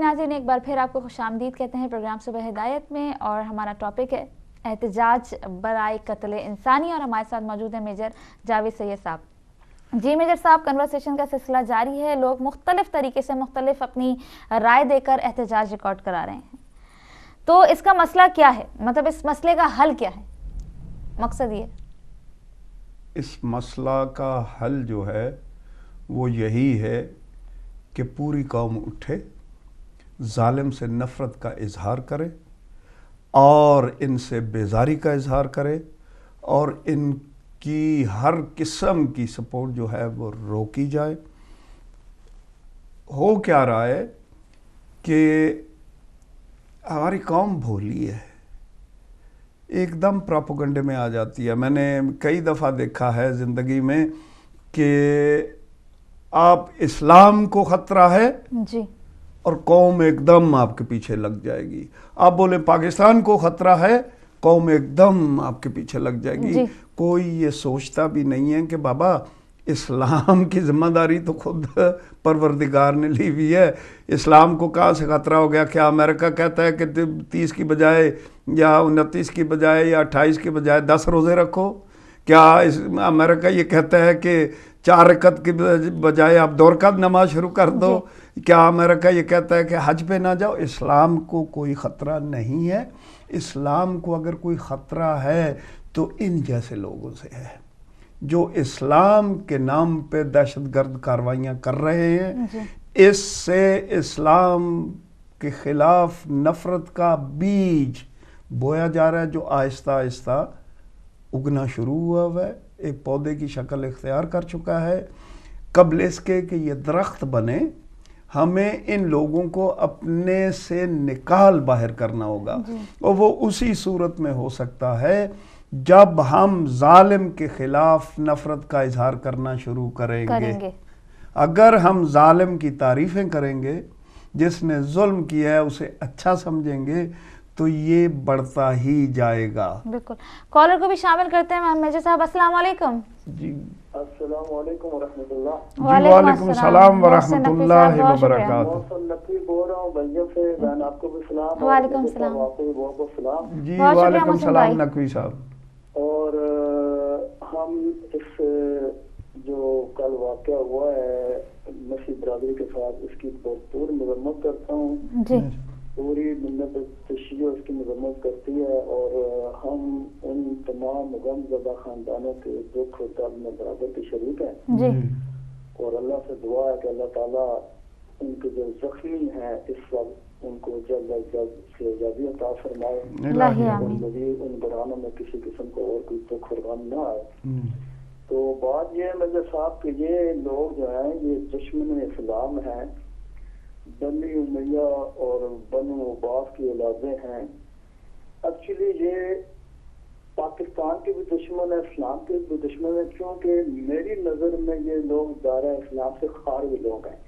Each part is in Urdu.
ناظرین ایک بار پھر آپ کو خوش آمدید کہتے ہیں پروگرام صبح ہدایت میں، اور ہمارا ٹاپک ہے احتجاج برائے قتل انسانی، اور ہمارے ساتھ موجود ہیں میجر جاوید سید صاحب۔ جی میجر صاحب، کنورسیشن کا سلسلہ جاری ہے، لوگ مختلف طریقے سے مختلف اپنی رائے دے کر احتجاج ریکارڈ کرا رہے ہیں، تو اس کا مسئلہ کیا ہے؟ مطلب اس مسئلے کا حل کیا ہے؟ مقصد یہ اس مسئلہ کا حل جو ہے وہ یہی ہے کہ پوری قوم اٹھے، ظالم سے نفرت کا اظہار کرے اور ان سے بیزاری کا اظہار کرے، اور ان کی ہر قسم کی سپورٹ جو ہے وہ روکی جائے۔ ہو کیا رہا ہے کہ ہماری قوم بھولی ہے، ایک دم پراپوگنڈے میں آ جاتی ہے۔ میں نے کئی دفعہ دیکھا ہے زندگی میں کہ آپ اسلام کو خطرہ ہے جی، اور قوم ایک دم آپ کے پیچھے لگ جائے گی۔ آپ بولیں پاکستان کو خطرہ ہے، قوم ایک دم آپ کے پیچھے لگ جائے گی۔ جی، کوئی یہ سوچتا بھی نہیں ہے کہ بابا اسلام کی ذمہ داری تو خود پروردگار نے لی ہوئی ہے۔ اسلام کو کہاں سے خطرہ ہو گیا؟ کیا امریکہ کہتا ہے کہ 30 کی بجائے یا 29 کی بجائے یا 28 کی بجائے 10 روزے رکھو؟ کیا امریکہ یہ کہتا ہے کہ 4 رکعت کی بجائے آپ 2 رکعت نماز شروع کر دو؟ کیا امریکہ یہ کہتا ہے کہ حج پہ نہ جاؤ؟ اسلام کو کوئی خطرہ نہیں ہے۔ اسلام کو اگر کوئی خطرہ ہے تو ان جیسے لوگوں سے ہے جو اسلام کے نام پہ دہشت گرد کارروائیاں کر رہے ہیں۔ اس سے اسلام کے خلاف نفرت کا بیج بویا جا رہا ہے، جو آہستہ آہستہ اگنا شروع ہوا ہے، ایک پودے کی شکل اختیار کر چکا ہے۔ قبل اس کے کہ یہ درخت بنے، ہمیں ان لوگوں کو اپنے سے نکال باہر کرنا ہوگا، اور وہ اسی صورت میں ہو سکتا ہے جب ہم ظالم کے خلاف نفرت کا اظہار کرنا شروع کریں گے۔ اگر ہم ظالم کی تعریفیں کریں گے، جس نے ظلم کیا ہے اسے اچھا سمجھیں گے، تو یہ بڑھتا ہی جائے گا۔ بالکل۔ کالر کو بھی شامل کرتے ہیں میجر صاحب۔ السلام علیکم۔ جی السلام علیکم ورحمۃ اللہ۔ جی وعلیکم السلام ورحمۃ اللہ وبرکاتہ۔ محسن نقوی بول رہا ہوں بلجیم سے، بہن آپ کو بھی سلام۔ وعلیکم السلام۔ آپ کو بھی بہت بہت سلام۔ جی وعلیکم السلام نقوی صاحب۔ اور ہم اس جو کل واقعہ ہوا ہے مسیح برادری کے ساتھ، اس کی پوری مذمت کرتا ہوں۔ جی، پوری ملت تشیع اس کی مذمت کرتی ہے، اور ہم ان تمام غم زدہ خاندانوں کے دکھ اور درد میں برابر کے شریک ہیں۔ جی، اور اللہ سے دعا ہے کہ اللہ تعالیٰ ان کے جو زخمی ہیں اس وقت ان کو جلد از جلد صحتیابی عطا فرمائے، اور مزید ان برانوں میں کسی قسم کو اور کوئی دکھ اور غم نہ آئے۔ تو بات یہ ہے میجر صاحب کہ یہ لوگ جو ہیں یہ دشمن اسلام ہیں، بنی امیہ اور بنو عباس کی اولادیں ہیں۔ ایکچولی یہ پاکستان کے بھی دشمن ہیں، اسلام کے بھی دشمن ہیں، کیونکہ میری نظر میں یہ لوگ دائرہ اسلام سے خارج لوگ ہیں۔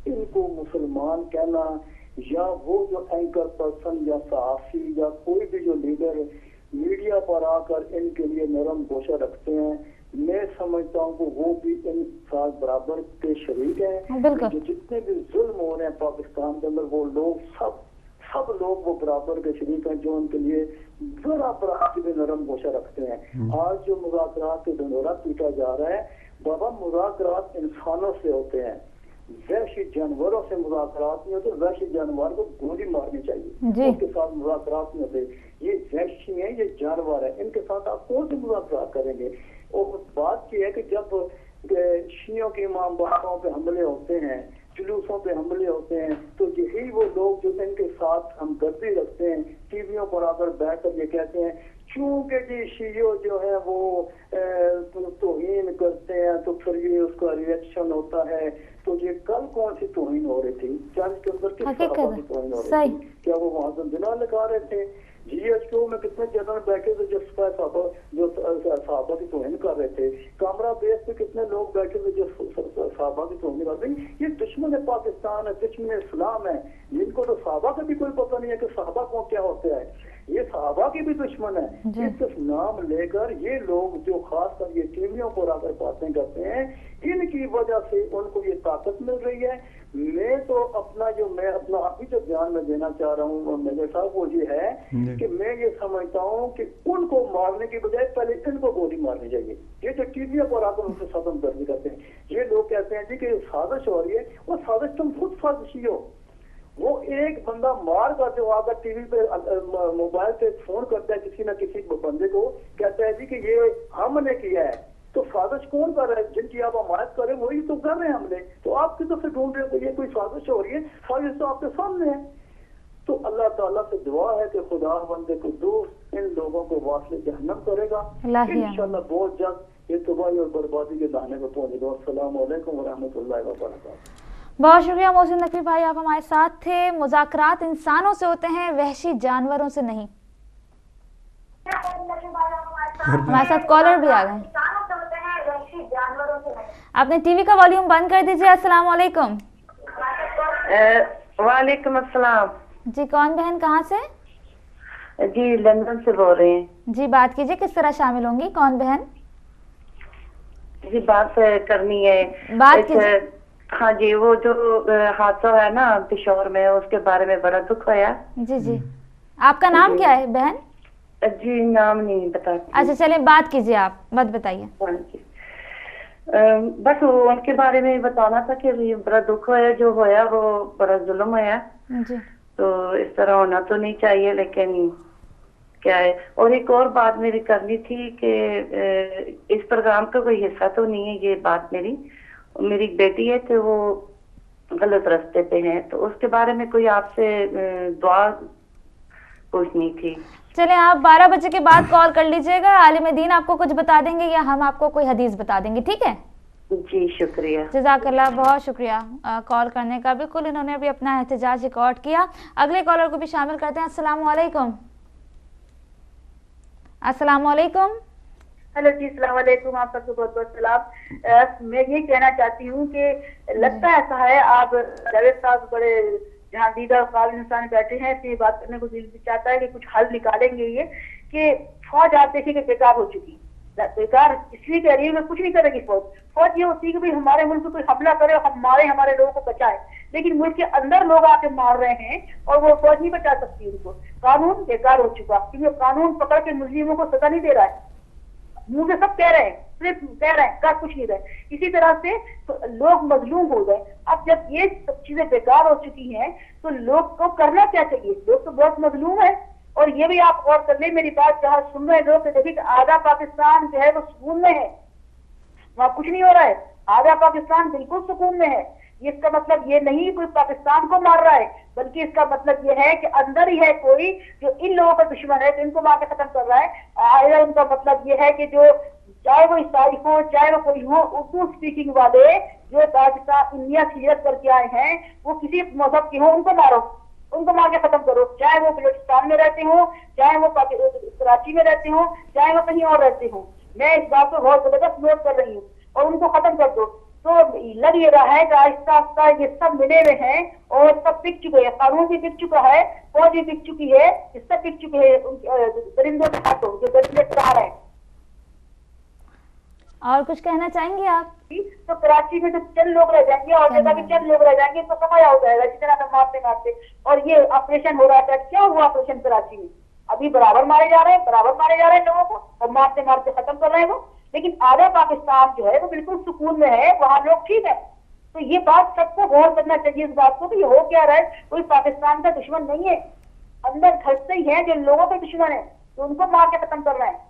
ان کو مسلمان کہنا، یا وہ جو اینکر پرسن یا صحافی یا کوئی بھی جو لیڈر میڈیا پر آ کر ان کے لیے نرم گوشہ رکھتے ہیں، میں سمجھتا ہوں کہ وہ بھی ان ساتھ برابر کے شریک ہیں۔ جو جتنے بھی ظلم ہو رہے ہیں پاکستان کے اندر، وہ لوگ سب لوگ وہ برابر کے شریک ہیں، جو ان کے لیے برابر بھی نرم گوشہ رکھتے ہیں۔ آج جو مذاکرات کے دنورہ پیٹا جا رہا ہے، بابا مذاکرات انسانوں سے ہوتے ہیں، وحشی جانوروں سے مذاکرات نہیں ہوتے۔ وحشی جانور کو گولی مارنی چاہیے، اس کے ساتھ مذاکرات نہیں ہوتے۔ یہ وحشی ہیں، یہ جانور ہیں، ان کے ساتھ آپ کون سے مذاکرات کریں گے؟ اور بات یہ ہے کہ جب شیعوں کے امام باڑوں پہ حملے ہوتے ہیں، جلوسوں پہ حملے ہوتے ہیں، تو یہی وہ لوگ جو ان کے ساتھ ہمدردی رکھتے ہیں ٹی ویوں پر آ کر بیٹھ کر یہ کہتے ہیں چونکہ جی شیعوں جو ہے وہ توہین کرتے ہیں تو پھر یہ اس کا ریئیکشن ہوتا ہے۔ تو یہ کل کون سی توہین ہو رہی تھی؟ چرچ کے اندر کس طرح کی توہین ہو رہی تھی؟ کیا وہ وہاں زندہ لگا رہے تھے؟ جی ایچ کیو میں کتنے جنرل بیٹھے تھے جو صحابہ کی توہین کر رہے تھے؟ کامرا بیس پہ کتنے لوگ بیٹھے تھے جو صحابہ کی توہین کر رہے تھے؟ یہ دشمن پاکستان ہے، دشمن اسلام ہے، جن کو تو صحابہ کا بھی کوئی پتہ نہیں ہے کہ صحابہ کو کیا ہوتا ہے۔ یہ صحابہ کی بھی دشمن ہے۔ اس نام لے کر یہ لوگ جو خاص کر یہ ٹی ویوں پر آ کر باتیں کرتے ہیں، ان کی وجہ سے ان کو یہ طاقت مل رہی ہے۔ میں تو اپنا ابھی جو بیان میں دینا چاہ رہا ہوں میجر صاحب وہ یہ ہے کہ میں یہ سمجھتا ہوں کہ ان کو مارنے کی بجائے پہلے ان کو گولی مارنی چاہیے. یہ جو ٹی وی پر آ کر ان سے ختم درجی کرتے ہیں, یہ لوگ کہتے ہیں جی کہ سازش ہو رہی ہے, وہ سازش تم خود سازشی ہو. وہ ایک بندہ مار کر جو آ کر ٹی وی پہ موبائل پہ فون کرتا ہے کسی نہ کسی بندے کو, کہتا ہے جی کہ یہ ہم نے کیا ہے, تو سازش کون کر رہا ہے؟ جن کی آپ حمایت کریں وہی تو کر رہے ہیں حملے. تو آپ کی طرف سے ڈھونڈ رہے ہیں یہ کوئی سازش ہو رہی ہے, سازش تو آپ کے سامنے ہے. تو اللہ تعالیٰ سے دعا ہے کہ خدا بندے کو دور ان لوگوں کو واصل جہنم کرے گا انشاءاللہ بہت جلد یہ تباہی اور بربادی کے دانے کو پہنچے گا. السلام علیکم ورحمۃ اللہ وبرکاتہ. بہت شکریہ محسن نقوی بھائی, آپ ہمارے ساتھ تھے. مذاکرات انسانوں سے ہوتے ہیں, وحشی جانوروں سے نہیں. ہمارے ساتھ کالر بھی آ گئے. آپ نے ٹی وی کا والیوم بند کر دیجیے. السلام علیکم. وعلیکم السلام. جی کون بہن, کہاں سے؟ جی لندن سے بول رہے ہیں. جی بات کیجیے, کس طرح شامل ہوں گی؟ کون بہن؟ جی بات کرنی ہے. بات کیجیے. ہاں جی, وہ جو حادثہ ہے نا پشاور میں, اس کے بارے میں بڑا دکھ ہوا. جی جی, آپ کا نام کیا ہے بہن؟ جی نام نہیں بتا. اچھا چلیں بات کیجیے, آپ بات بتائیے. ہاں جی, بس ان کے بارے میں بتانا تھا کہ بڑا دکھ ہوا, جو ہوا وہ بڑا ظلم ہوا. جی تو اس طرح ہونا تو نہیں چاہیے, لیکن کیا ہے. اور ایک اور بات میری کرنی تھی کہ اس پروگرام کا کوئی حصہ تو نہیں ہے یہ بات. میری بیٹی ہے کہ وہ غلط راستے پہ ہیں, تو اس کے بارے میں کوئی آپ سے دعا پوچھنی تھی. چلیں آپ 12 بجے کے بعد کال کر لیجئے گا, عالم دین آپ کو کچھ بتا دیں گے یا ہم آپ کو کوئی حدیث بتا دیں گے, ٹھیک ہے؟ جی شکریہ. جزاک اللہ, بہت شکریہ کال کرنے کا. بالکل انہوں نے بھی اپنا احتجاج ریکارڈ کیا. اگلے کالر کو بھی شامل کرتے ہیں. السلام علیکم. السلام علیکم. ہیلو جی, السلام علیکم. آپ سب کو بہت بہت سلام. میں یہ کہنا چاہتی ہوں کہ لگتا ایسا ہے آپ جاوید صاحب بڑے جہاں دیدہ قابل انسان بیٹھے ہیں, اس بات کرنے کو دل چاہتا ہے کہ کچھ حل نکالیں گے. یہ کہ فوج آپ دیکھیے کہ بیکار ہو چکی, بیکار اس لیے کہہ رہی ہے میں کچھ نہیں کرے گی فوج. فوج یہ ہوتی ہے کہ ہمارے ملک کو کوئی حملہ کرے اور ہمارے لوگوں کو بچائے, لیکن ملک کے اندر لوگ آ کے مار رہے ہیں اور وہ فوج نہیں بچا سکتی ان کو. قانون بیکار ہو چکا, کیونکہ قانون پکڑ کے مجرموں کو سزا نہیں دے رہا ہے. منہ سے سب کہہ رہے ہیں, صرف کہہ رہے ہیں, کر کچھ نہیں رہے. اسی طرح سے لوگ مظلوم ہو گئے. اب جب یہ سب چیزیں بیکار ہو چکی ہیں تو لوگ کو کرنا کیا چاہیے؟ لوگ تو بہت مظلوم ہیں. اور یہ بھی آپ غور کر لیں میری بات, جہاں سن رہے لوگ دیکھیے کہ آدھا پاکستان جو ہے وہ سکون میں ہے, وہاں کچھ نہیں ہو رہا ہے. آدھا پاکستان بالکل سکون میں ہے. اس کا مطلب یہ نہیں کوئی پاکستان کو مار رہا ہے, بلکہ اس کا مطلب یہ ہے کہ اندر ہی ہے کوئی جو ان لوگوں کا دشمن ہے, تو ان کو مار کے ختم کر رہا ہے. ان کا مطلب یہ ہے کہ جو چاہے وہ عیسائی ہو چاہے وہ کوئی ہو, اردو اسپیکنگ والے جو پاکستان انڈیا سے ہجرت کر کے آئے ہیں, وہ کسی مذہب کے ہوں, ان کو مارو, ان کو مار کے ختم کرو. چاہے وہ بلوچستان میں رہتے ہوں, چاہے وہ کراچی میں رہتے ہوں, چاہے وہ کہیں اور رہتے ہوں. میں اس بات کو بہت زبردست نوٹ کر رہی ہوں, اور ان کو ختم کر دو. تو لگ یہ رہا ہے کہ آہستہ آہستہ یہ سب ملے ہوئے ہیں اور سب بک چکے ہیں. قانون بھی بک چکا ہے, فوج بھی بک چکی ہے, یہ سب بک چکے ہیں درندوں کے ہاتھوں جو درندے چڑھا رہے ہیں. اور کچھ کہنا چاہیں گے آپ؟ تو کراچی میں تو چند لوگ رہ جائیں گے اور جگہ بھی چند لوگ رہ جائیں گے, تو سمجھ ہو جائے گا جس طرح مارتے مارتے. اور یہ آپریشن ہو رہا تھا, کیا ہوا آپریشن کراچی میں؟ ابھی برابر مارے جا رہے ہیں لوگوں کو, اور مارتے مارتے ختم کر رہے ہیں وہ. لیکن آدھا پاکستان جو ہے وہ بالکل سکون میں ہے, وہاں لوگ ٹھیک ہے. تو یہ بات سب کو غور کرنا چاہیے اس بات کو کہ یہ ہو کیا رہا ہے. کوئی پاکستان کا دشمن نہیں ہے, اندر گھستے ہی ہیں جو لوگوں کے دشمن ہیں, تو ان کو مار کے ختم کر رہے ہیں.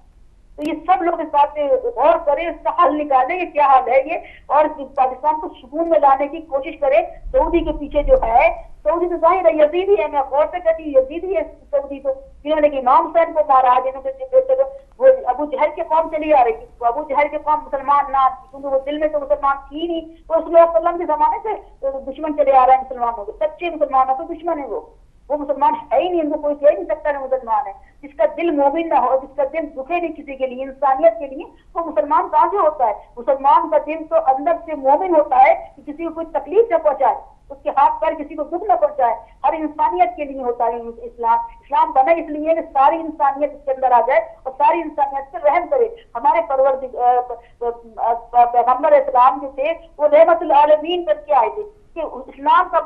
تو یہ سب لوگ اس بات پہ غور کریں, اس کا حل نکالیں کہ کیا حل ہے یہ, اور پاکستان کو سکون میں لانے کی کوشش کریں. سعودی کے پیچھے جو ہے, سعودی تو ظاہر ہے یزیدی ہے, میں غور سے کہتی ہوں یزیدی ہے سعودی, تو جنہوں نے امام حسین کو مارا, جنہوں نے وہ ابو جہل کے قوم چلی آ رہی تھی. تو ابو جہل کے قوم مسلمان نہ تھی, کیونکہ وہ دل میں تو مسلمان تھی نہیں. تو اس لیے وسلم کے زمانے سے دشمن چلے آ رہے ہیں مسلمانوں کے, سچے مسلمانوں کے دشمن ہے وہ مسلمان ہے ہی نہیں, ان کو کوئی کہہ نہیں سکتا ہے مسلمان ہے. جس کا دل مومن نہ ہو, جس کا دل دکھے نہیں کسی کے لیے, انسانیت کے لیے, وہ مسلمان کہاں سے ہوتا ہے؟ مسلمان کا دل تو اندر سے مومن ہوتا ہے کہ کسی کو کوئی تکلیف نہ پہنچائے, اس کے ہاتھ پر کسی کو دکھ نہ پہنچائے. ہر انسانیت کے لیے ہوتا ہے اسلام بنا اس لیے کہ ساری انسانیت اس کے اندر آ جائے اور ساری انسانیت سے رحم کرے. ہمارے پیغمبر اسلام جو تھے وہ رحمت العالمین کر کے آئے تھے, کہ اسلام کا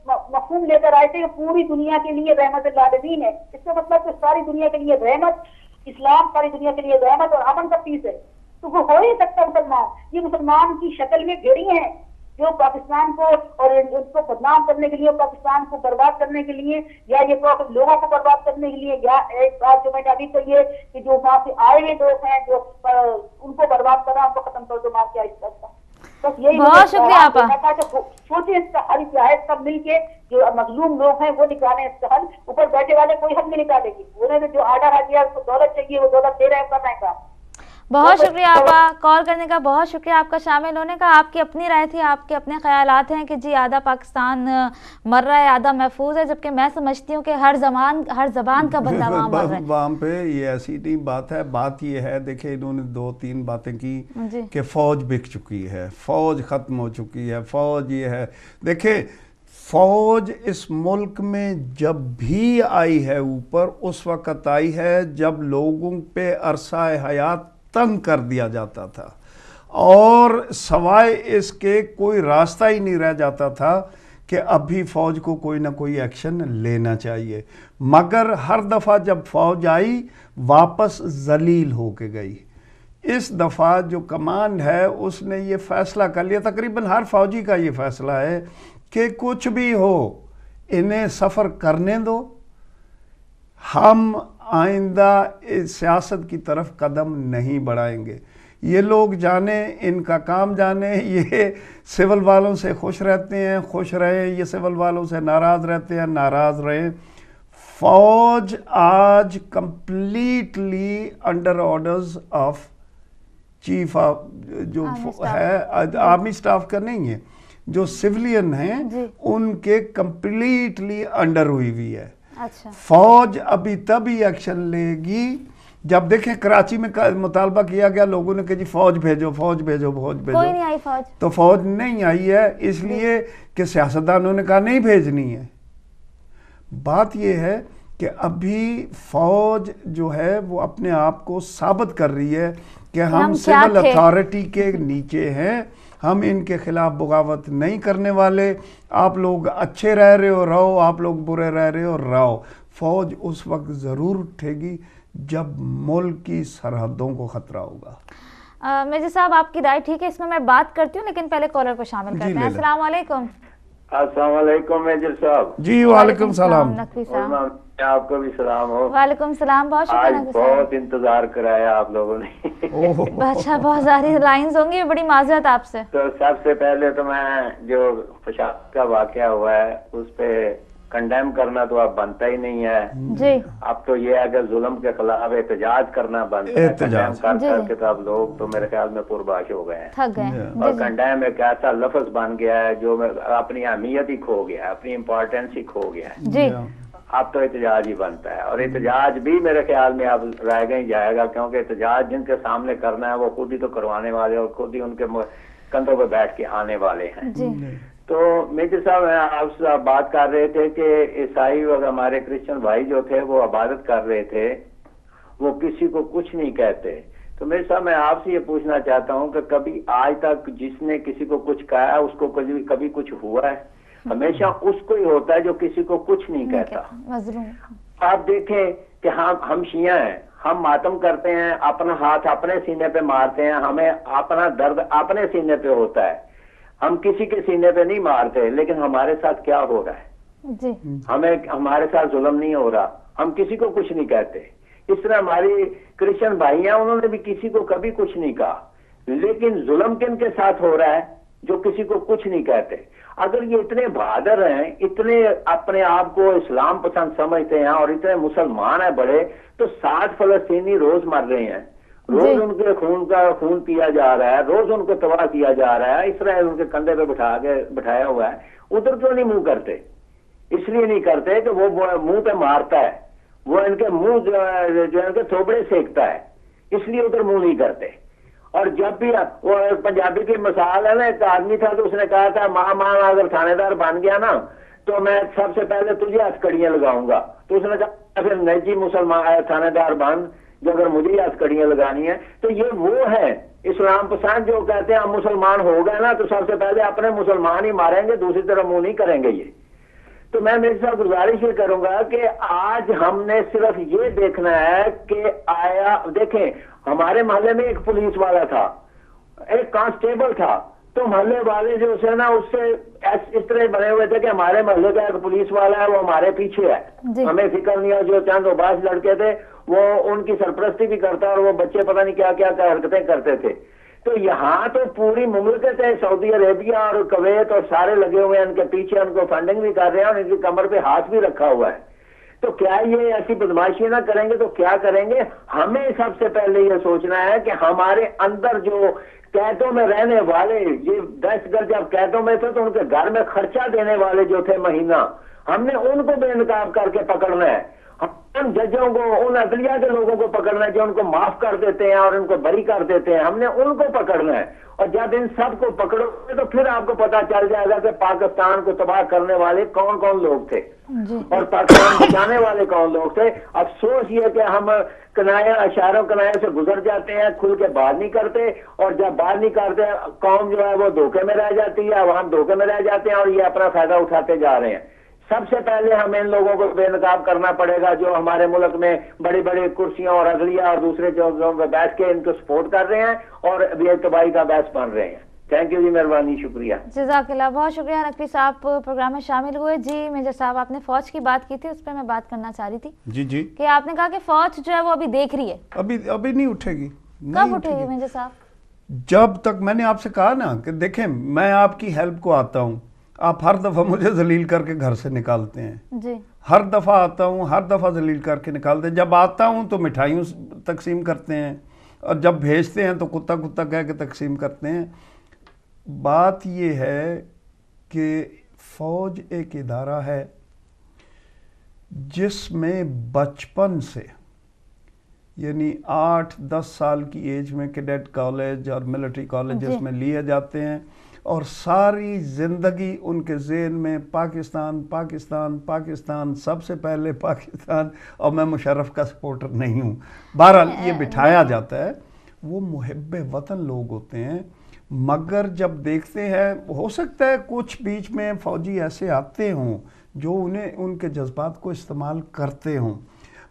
مفہوم لے کر آئے تھے کہ پوری دنیا کے لیے رحمت للعالمین ہے. اس کا مطلب کہ ساری دنیا کے لیے رحمت، اسلام ساری دنیا کے لیے رحمت اور امن کا پیس ہے. تو وہ ہو ہی سکتا مسلمان. یہ مسلمان کی شکل میں بھیڑی ہیں جو پاکستان کو اور ان کو بدنام کرنے کے لیے، پاکستان کو برباد کرنے کے لیے، یا یہ لوگوں کو برباد کرنے کے لیے، یا ایک بات جو میں نے ابھی کہی ہے کہ جو وہاں سے آئے ہوئے لوگ ہیں جو ان کو برباد کرنا، ان کو ختم کر دو مار کے اس طرح. بس یہی بہت شکریہ آپا. سوچیں اس کا حل کیا ہے، سب مل کے جو مظلوم لوگ ہیں وہ نکالیں اس کا حل. اوپر بیٹھے والے کوئی حل نہیں نکالے گی. انہوں نے جو آڈر دیا اس کو دولت چاہیے، وہ دولت دے رہے ہیں، کرنا ہے کام. بہت شکریہ آپا کال کرنے کا، بہت شکریہ آپ کا شامل ہونے کا. آپ کی اپنی رائے تھی، آپ کے اپنے خیالات ہیں کہ جی آدھا پاکستان مر رہا ہے، آدھا محفوظ ہے، جبکہ میں سمجھتی ہوں کہ ہر زبان کا بندہ وہاں مر رہا ہے. وہاں پہ یہ ایسی نہیں بات ہے. بات یہ ہے، دیکھیں انہوں نے 2-3 باتیں کی جی. کہ فوج بک چکی ہے، فوج ختم ہو چکی ہے، فوج یہ ہے. دیکھیں فوج اس ملک میں جب بھی آئی ہے اوپر، اس وقت آئی ہے جب لوگوں پہ عرصہ حیات تنگ کر دیا جاتا تھا، اور سوائے اس کے کوئی راستہ ہی نہیں رہ جاتا تھا کہ ابھی فوج کو کوئی نہ کوئی ایکشن لینا چاہیے. مگر ہر دفعہ جب فوج آئی واپس ذلیل ہو کے گئی. اس دفعہ جو کمانڈ ہے اس نے یہ فیصلہ کر لیا، تقریباً ہر فوجی کا یہ فیصلہ ہے کہ کچھ بھی ہو انہیں سفر کرنے دو، ہم آئندہ سیاست کی طرف قدم نہیں بڑھائیں گے. یہ لوگ جانیں، ان کا کام جانیں، یہ سول والوں سے خوش رہتے ہیں، خوش رہیں، یہ سول والوں سے ناراض رہتے ہیں، ناراض رہیں. فوج آج completely under orders of chief of جو ہے آرمی سٹاف کا نہیں ہے، جو سیولین ہیں ان کے کمپلیٹلی انڈر ہوئی ہے. فوج ابھی تبھی ایکشن لے گی جب دیکھیں کراچی میں مطالبہ کیا گیا، لوگوں نے کہا جی فوج بھیجو، فوج بھیجو، فوج بھیجو، کوئی نہیں آئی فوج. تو فوج نہیں آئی ہے اس لیے کہ سیاستدانوں نے کہا نہیں بھیجنی ہے. بات یہ ہے کہ ابھی فوج جو ہے وہ اپنے آپ کو ثابت کر رہی ہے کہ ہم سول اتھارٹی کے نیچے ہیں، ہم ان کے خلاف بغاوت نہیں کرنے والے. آپ لوگ اچھے رہ رہے ہو رہو، آپ لوگ برے رہ رہے ہو رہو. فوج اس وقت ضرور اٹھے گی جب ملک کی سرحدوں کو خطرہ ہوگا. میجر صاحب آپ کی رائے ٹھیک ہے، اس میں میں بات کرتی ہوں، لیکن پہلے کالر کو شامل کرتے ہیں. السلام علیکم. السلام علیکم میجر صاحب. جی وعلیکم السلام. نقوی صاحب آپ کو بھی سلام ہو. وعلیکم السلام. بہت آج شکریہ. بہت انتظار کرایا آپ لوگوں نے. اچھا بہت ساری لائنز ہوں گی، بڑی معذرت آپ سے. تو سب سے پہلے تو میں جو پشاور کا واقعہ ہوا ہے اس پہ کنڈیم کرنا تو اب بنتا ہی نہیں ہے جی. اب تو یہ ہے کہ ظلم کے خلاف احتجاج کرنا بنتا ہے. کنڈیم کر کے تو اب لوگ تو میرے خیال میں پرباش ہو گئے ہیں، تھک گئے. اور کنڈیم ایک ایسا لفظ بن گیا ہے جو اپنی اہمیت ہی کھو گیا ہے، اپنی امپورٹنس ہی کھو گیا ہے. جی اب تو احتجاج ہی بنتا ہے، اور احتجاج بھی میرے خیال میں اب رہ گئی جائے گا، کیونکہ احتجاج جن کے سامنے کرنا ہے وہ خود ہی تو کروانے والے اور خود ہی ان کے کندھوں پہ بیٹھ کے آنے والے ہیں. تو میجر صاحب آپ سے بات کر رہے تھے کہ عیسائی اور ہمارے کرسچن بھائی جو تھے وہ عبادت کر رہے تھے، وہ کسی کو کچھ نہیں کہتے. تو میرے صاحب میں آپ سے یہ پوچھنا چاہتا ہوں کہ کبھی آج تک جس نے کسی کو کچھ کہا ہے اس کو کبھی کچھ ہوا ہے؟ ہمیشہ اس کو ہی ہوتا ہے جو کسی کو کچھ نہیں کہتا. آپ دیکھیں کہ ہم شیعہ ہیں، ہم ماتم کرتے ہیں، اپنا ہاتھ اپنے سینے پہ مارتے ہیں، ہمیں اپنا درد اپنے سینے پہ ہوتا ہے، ہم کسی کے سینے پہ نہیں مارتے. لیکن ہمارے ساتھ کیا ہو رہا ہے؟ ہمارے ساتھ ظلم نہیں ہو رہا، ہم کسی کو کچھ نہیں کہتے. اس طرح ہماری کرسچن بھائی ہیں، انہوں نے بھی کسی کو کبھی کچھ نہیں کہا، لیکن ظلم کن کے ساتھ ہو رہا ہے؟ جو کسی کو کچھ نہیں کہتے. اگر یہ اتنے بہادر ہیں، اتنے اپنے آپ کو اسلام پسند سمجھتے ہیں اور اتنے مسلمان ہیں بڑے، تو 60 فلسطینی روز مر رہے ہیں، روز ان کے خون پیا جا رہا ہے، روز ان کو تباہ کیا جا رہا ہے، اسرائیل ان کے کندھے پہ بٹھایا ہوا ہے. ادھر کیوں نہیں منہ کرتے؟ اس لیے نہیں کرتے کہ وہ منہ پہ مارتا ہے، وہ ان کے منہ جو ان کے تھوبڑے سینکتا ہے، اس لیے ادھر منہ نہیں کرتے. اور جب بھی وہ پنجابی کی مثال ہے نا، ایک آدمی تھا تو اس نے کہا تھا ماں اگر تھانے دار بن گیا نا تو میں سب سے پہلے تجھے ہتھکڑیاں لگاؤں گا. تو اس نے کہا پھر نہیں جی مسلمان تھانے دار بن جو اگر مجھے ہتھکڑیاں لگانی ہیں. تو یہ وہ ہے اسلام پسند جو کہتے ہیں ہم مسلمان ہو گئے نا تو سب سے پہلے اپنے مسلمان ہی ماریں گے, دوسری طرف منہ نہیں کریں گے یہ. تو میں میرے ساتھ گزارش یہ کروں گا کہ آج ہم نے صرف یہ دیکھنا ہے کہ آیا, دیکھیں ہمارے محلے میں ایک پولیس والا تھا, ایک کانسٹیبل تھا, تو محلے والے جو سے نا اس سے اس طرح بنے ہوئے تھے کہ ہمارے محلے کا ایک پولیس والا ہے, وہ ہمارے پیچھے ہے, ہمیں فکر نہیں ہے. جو چند عباس لڑکے تھے وہ ان کی سرپرستی بھی کرتا اور وہ بچے پتہ نہیں کیا کیا حرکتیں کرتے تھے. تو یہاں تو پوری مملکت ہے, سعودی عربیہ اور کویت اور سارے لگے ہوئے ہیں ان کے پیچھے, ان کو فنڈنگ بھی کر رہے ہیں اور ان کی کمر پہ ہاتھ بھی رکھا ہوا ہے. تو کیا یہ ایسی بدماشی نہ کریں گے تو کیا کریں گے؟ ہمیں سب سے پہلے یہ سوچنا ہے کہ ہمارے اندر جو قیدوں میں رہنے والے, یہ دہشت گرد جب قیدوں میں تھے تو ان کے گھر میں خرچہ دینے والے جو تھے مہینہ, ہم نے ان کو بے نقاب کر کے پکڑنا ہے. ان ججوں کو, ان عدلیہ کے لوگوں کو پکڑنا ہے جو ان کو معاف کر دیتے ہیں اور ان کو بری کر دیتے ہیں, ہم نے ان کو پکڑنا ہے. اور جب ان سب کو پکڑو گے تو پھر آپ کو پتا چل جائے گا کہ پاکستان کو تباہ کرنے والے کون کون لوگ تھے اور پاکستان بچانے والے کون لوگ تھے. افسوس یہ کہ ہم کنائے, اشاروں کنائے سے گزر جاتے ہیں, کھل کے بات نہیں کرتے, اور جب بات نہیں کرتے قوم جو ہے وہ دھوکے میں رہ جاتی ہے, عوام دھوکے میں رہ جاتے ہیں اور یہ اپنا فائدہ اٹھاتے جا رہے ہیں. سب سے پہلے ہمیں ان لوگوں کو بے نقاب کرنا پڑے گا جو ہمارے ملک میں بڑی بڑی کرسیاں اور عدلیہ اور دوسرے جو بیٹھ کے ان کو سپورٹ کر رہے ہیں اور ابھی تباہی کا باعث بن رہے ہیں. تھینک یو جی, مہربانی, شکریہ. جزاک اللہ, بہت شکریہ نقوی صاحب پروگرام میں شامل ہوئے. جی میجر صاحب, آپ نے فوج کی بات کی تھی, اس پہ میں بات کرنا چاہ رہی تھی. جی جی, کہ آپ نے کہا کہ فوج جو ہے وہ ابھی دیکھ رہی ہے, ابھی نہیں اٹھے گی. کب اٹھے گی میجر صاحب؟ جب تک, میں نے آپ سے کہا نا کہ دیکھیں میں آپ کی ہیلپ کو آتا ہوں, آپ ہر دفعہ مجھے ذلیل کر کے گھر سے نکالتے ہیں. جی, ہر دفعہ آتا ہوں, ہر دفعہ ذلیل کر کے نکالتے ہیں. جب آتا ہوں تو مٹھائیوں تقسیم کرتے ہیں, اور جب بھیجتے ہیں تو کتا کتا کہہ کے تقسیم کرتے ہیں. بات یہ ہے کہ فوج ایک ادارہ ہے جس میں بچپن سے, یعنی 8-10 سال کی ایج میں کیڈٹ کالج اور ملٹری کالجز میں لیے جاتے ہیں, اور ساری زندگی ان کے ذہن میں پاکستان پاکستان پاکستان, سب سے پہلے پاکستان, اور میں مشرف کا سپورٹر نہیں ہوں. بہرحال یہ بٹھایا جاتا ہے. وہ محب وطن لوگ ہوتے ہیں, مگر جب دیکھتے ہیں, ہو سکتا ہے کچھ بیچ میں فوجی ایسے آتے ہوں جو انہیں ان کے جذبات کو استعمال کرتے ہوں,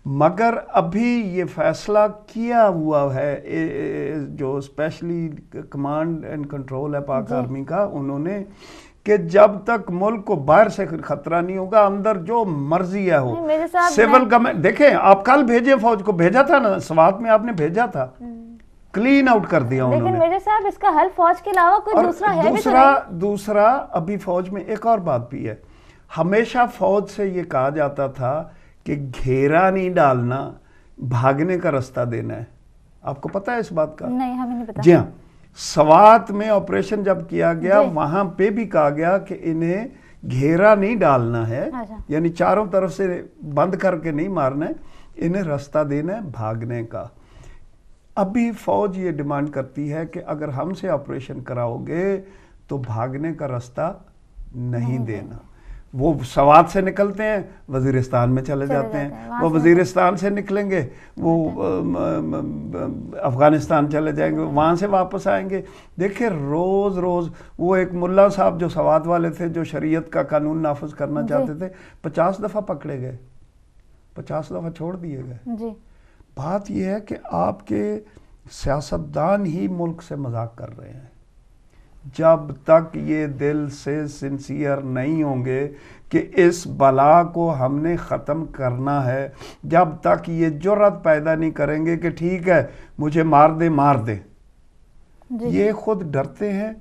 مگر ابھی یہ فیصلہ کیا ہوا ہے جو اسپیشلی کمانڈ اینڈ کنٹرول ہے پاک آرمی کا, انہوں نے, کہ جب تک ملک کو باہر سے خطرہ نہیں ہوگا, اندر جو مرضی ہے ہو. سول گورنمنٹ, دیکھیں آپ کل بھیجیں فوج کو, بھیجا تھا نا سوات میں, آپ نے بھیجا تھا, کلین آؤٹ کر دیا انہوں نے. لیکن میرے صاحب اس کا حل فوج کے علاوہ کوئی دوسرا ہے بھی تو نہیں. دوسرا ابھی فوج میں ایک اور بات بھی ہے. ہمیشہ فوج سے یہ کہا جاتا تھا کہ گھیرا نہیں ڈالنا, بھاگنے کا رستہ دینا ہے. آپ کو پتہ ہے اس بات کا؟ نہیں, ہمیں نہیں پتا. جی ہاں, سوات میں آپریشن جب کیا گیا وہاں پہ بھی کہا گیا کہ انہیں گھیرا نہیں ڈالنا ہے, یعنی چاروں طرف سے بند کر کے نہیں مارنا ہے, انہیں رستہ دینا ہے بھاگنے کا. ابھی فوج یہ ڈیمانڈ کرتی ہے کہ اگر ہم سے آپریشن کراؤ گے تو بھاگنے کا رستہ نہیں دینا. وہ سوات سے نکلتے ہیں وزیرستان میں چلے جاتے ہیں, وہ وزیرستان سے نکلیں گے وہ افغانستان چلے جائیں گے, وہاں سے واپس آئیں گے. دیکھیں روز روز, وہ ایک ملا صاحب جو سوات والے تھے جو شریعت کا قانون نافذ کرنا چاہتے تھے, 50 دفعہ پکڑے گئے, 50 دفعہ چھوڑ دیے گئے. بات یہ ہے کہ آپ کے سیاستدان ہی ملک سے مذاق کر رہے ہیں. جب تک یہ دل سے سنسیئر نہیں ہوں گے کہ اس بلا کو ہم نے ختم کرنا ہے, جب تک یہ جرأت پیدا نہیں کریں گے کہ ٹھیک ہے مجھے مار دے مار دے, یہ خود ڈرتے ہیں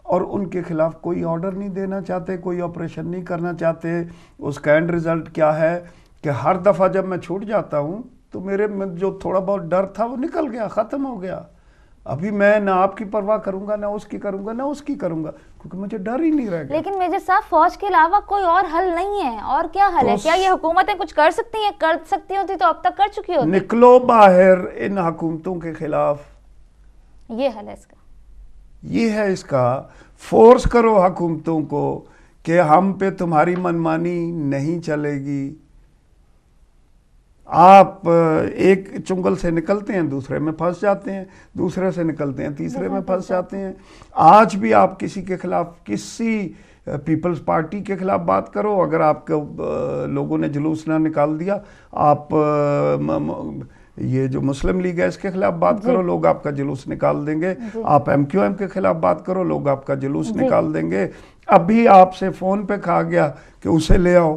اور ان کے خلاف کوئی آرڈر نہیں دینا چاہتے, کوئی آپریشن نہیں کرنا چاہتے. اس کا اینڈ رزلٹ کیا ہے کہ ہر دفعہ جب میں چھوٹ جاتا ہوں تو میرے میں جو تھوڑا بہت ڈر تھا وہ نکل گیا, ختم ہو گیا. ابھی میں نہ آپ کی پرواہ کروں گا, نہ اس کی کروں گا, نہ اس کی کروں گا, کیونکہ مجھے ڈر ہی نہیں رہ گیا. لیکن میجر صاحب فوج کے علاوہ کوئی اور حل نہیں ہے, اور کیا حل ہے؟ کیا یہ حکومتیں کچھ کر سکتی ہیں؟ کر سکتی ہوتی تو اب تک کر چکی ہوتی. نکلو باہر ان حکومتوں کے خلاف, یہ حل ہے اس کا, یہ ہے اس کا. فورس کرو حکومتوں کو کہ ہم پہ تمہاری منمانی نہیں چلے گی, آپ ایک چنگل سے نکلتے ہیں دوسرے میں پھنس جاتے ہیں، دوسرے سے نکلتے ہیں تیسرے میں پھنس جاتے ہیں۔ آج بھی آپ کسی کے خلاف، کسی پیپلز پارٹی کے خلاف بات کرو، اگر آپ کو لوگوں نے جلوس نہ نکال دیا، آپ یہ جو مسلم لیگ ہے اس کے خلاف بات کرو، لوگ آپ کا جلوس نکال دیں گے۔ آپ ایم کیو ایم کے خلاف بات کرو، لوگ آپ کا جلوس نکال دیں گے۔ ابھی آپ سے فون پہ کہا گیا کہ اسے لے آؤ،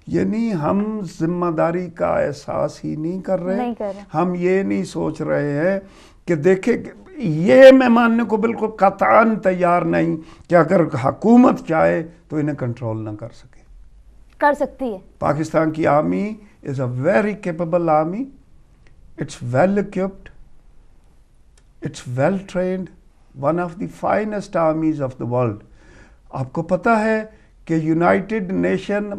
یعنی ہم ذمہ داری کا احساس ہی نہیں کر رہے، ہم یہ نہیں سوچ رہے ہیں کہ دیکھیں، یہ میں ماننے کو بالکل قطعاً تیار نہیں کہ اگر حکومت چاہے تو انہیں کنٹرول نہ کر سکتی ہے۔ پاکستان کی army is a very capable army, it's well equipped, it's well trained, one of the finest armies of the world. آپ کو پتہ ہے کہ یونائٹڈ نیشن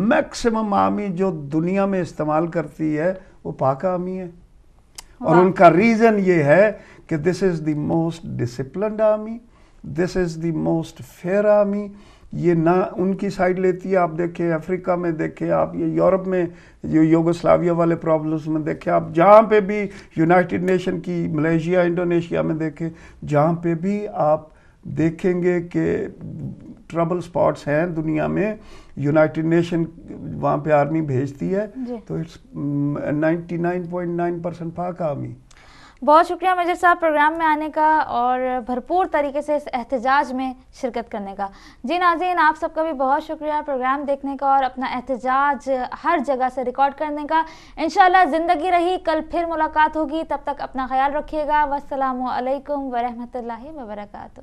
میکسیمم آرمی جو دنیا میں استعمال کرتی ہے وہ پاک آرمی ہے، اور ان کا ریزن یہ ہے کہ this is the most disciplined army, this is the most fair army. یہ نہ ان کی سائیڈ لیتی ہے، آپ دیکھیں افریقہ میں، دیکھیں آپ یہ یورپ میں جو یوگوسلاویہ والے پرابلمز میں دیکھیں آپ، جہاں پہ بھی یونائٹڈ نیشن کی، ملیشیا، انڈونیشیا میں دیکھیں، جہاں پہ بھی آپ دیکھیں گے کہ ٹربل سپاٹس ہیں دنیا میں، یونائٹڈ نیشن وہاں پہ آرمی بھیجتی ہے تو اٹس 99.9% پاک آرمی۔ بہت شکریہ میجر صاحب پروگرام میں آنے کا اور بھرپور طریقے سے اس احتجاج میں شرکت کرنے کا۔ جی ناظرین، آپ سب کا بھی بہت شکریہ پروگرام دیکھنے کا اور اپنا احتجاج ہر جگہ سے ریکارڈ کرنے کا۔ انشاءاللہ زندگی رہی کل پھر ملاقات ہوگی، تب تک اپنا خیال رکھیے گا۔ والسلام علیکم ورحمۃ اللہ وبرکاتہ۔